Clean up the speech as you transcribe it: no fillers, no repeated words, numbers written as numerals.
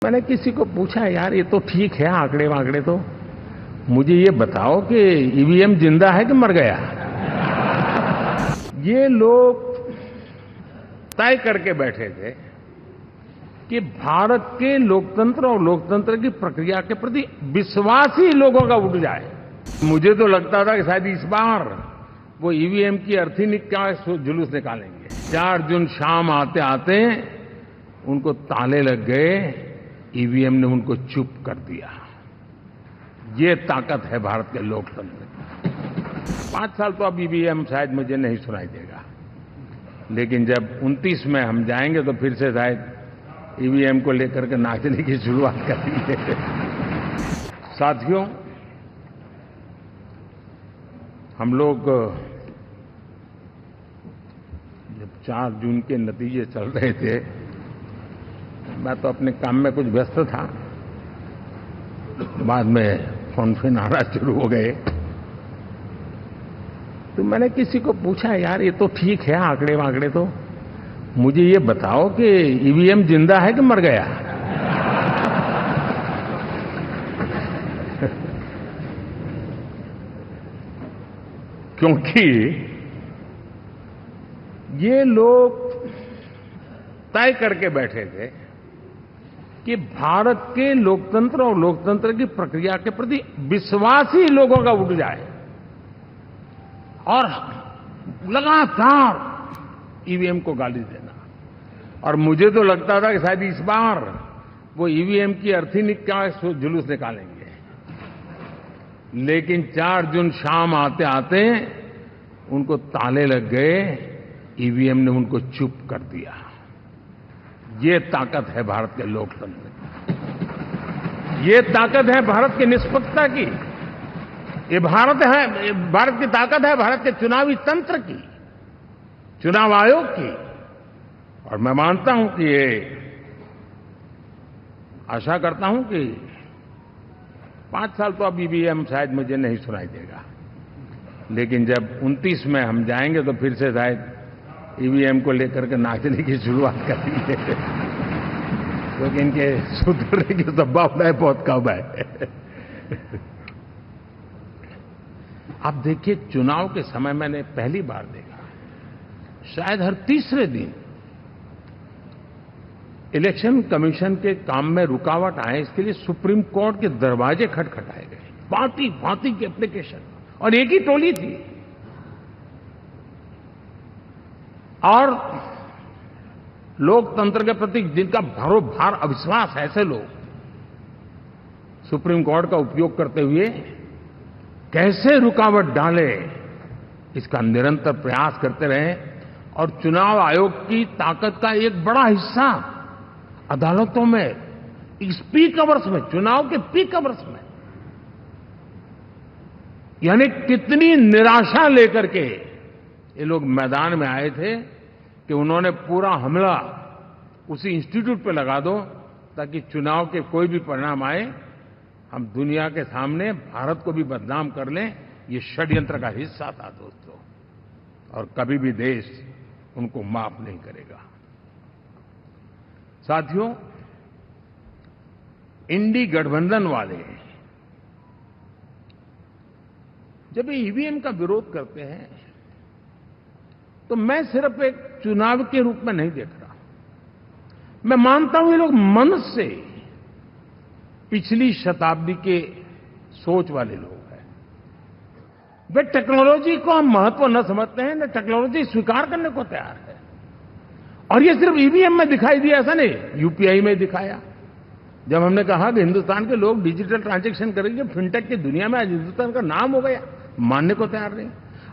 मैंने किसी को पूछा, यार ये तो ठीक है आंकड़े वांकड़े, तो मुझे ये बताओ कि ईवीएम जिंदा है कि मर गया। ये लोग तय करके बैठे थे कि भारत के लोकतंत्र और लोकतंत्र की प्रक्रिया के प्रति विश्वास ही लोगों का उठ जाए। मुझे तो लगता था कि शायद इस बार वो ईवीएम की अर्थी का जुलूस निकालेंगे। 4 जून शाम आते आते उनको ताले लग गए, ईवीएम ने उनको चुप कर दिया। ये ताकत है भारत के लोकतंत्र की। 5 साल तो अब ईवीएम शायद मुझे नहीं सुनाई देगा, लेकिन जब 29 में हम जाएंगे तो फिर से शायद ईवीएम को लेकर के नाचने की शुरुआत करेंगे। साथियों, हम लोग जब 4 जून के नतीजे चल रहे थे, मैं तो अपने काम में कुछ व्यस्त था, बाद में फोन आना शुरू हो गए। तो मैंने किसी को पूछा, यार ये तो ठीक है आंकड़े वांकड़े, तो मुझे ये बताओ कि ईवीएम जिंदा है कि मर गया। क्योंकि ये लोग तय करके बैठे थे कि भारत के लोकतंत्र और लोकतंत्र की प्रक्रिया के प्रति विश्वास ही लोगों का उठ जाए, और लगातार ईवीएम को गाली देना। और मुझे तो लगता था कि शायद इस बार वो ईवीएम की अर्थी का जुलूस निकालेंगे, लेकिन 4 जून शाम आते आते उनको ताले लग गए, ईवीएम ने उनको चुप कर दिया। ये ताकत है भारत के लोकतंत्र की। ये ताकत है भारत की निष्पक्षता की। ये भारत की ताकत है भारत के चुनावी तंत्र की, चुनाव आयोग की। और मैं मानता हूं कि ये आशा करता हूं कि 5 साल तो अब ईवीएम शायद मुझे नहीं सुनाई देगा, लेकिन जब 29 में हम जाएंगे तो फिर से शायद ईवीएम को लेकर के नाचने की शुरुआत करेंगे, क्योंकि इनके सुधरने की संभावनाएं बहुत कम है। आप देखिए, चुनाव के समय मैंने पहली बार देखा, शायद हर तीसरे दिन इलेक्शन कमीशन के काम में रुकावट आए, इसके लिए सुप्रीम कोर्ट के दरवाजे खटखटाए गए। भांति भांति की एप्लीकेशन, और एक ही टोली थी। और लोकतंत्र के प्रति जिनका भरोभार अविश्वास है, ऐसे लोग सुप्रीम कोर्ट का उपयोग करते हुए कैसे रुकावट डाले, इसका निरंतर प्रयास करते रहे। और चुनाव आयोग की ताकत का एक बड़ा हिस्सा अदालतों में, इस पीक अवर्स में, चुनाव के पीक अवर्स में, यानी कितनी निराशा लेकर के ये लोग मैदान में आए थे कि उन्होंने पूरा हमला उसी इंस्टीट्यूट पे लगा दो, ताकि चुनाव के कोई भी परिणाम आए, हम दुनिया के सामने भारत को भी बदनाम कर लें। ये षड्यंत्र का हिस्सा था दोस्तों, और कभी भी देश उनको माफ नहीं करेगा। साथियों, इंडी गठबंधन वाले जब ईवीएम का विरोध करते हैं तो मैं सिर्फ एक चुनाव के रूप में नहीं देख रहा। मैं मानता हूं ये लोग मन से पिछली शताब्दी के सोच वाले लोग हैं। वे टेक्नोलॉजी को हम महत्व न समझते हैं, न टेक्नोलॉजी स्वीकार करने को तैयार है। और ये सिर्फ ईवीएम में दिखाई दिया, ऐसा नहीं, यूपीआई में दिखाया। जब हमने कहा कि हिंदुस्तान के लोग डिजिटल ट्रांजैक्शन करेंगे, फिनटेक की दुनिया में आज हिंदुस्तान का नाम हो गया, मानने को तैयार नहीं।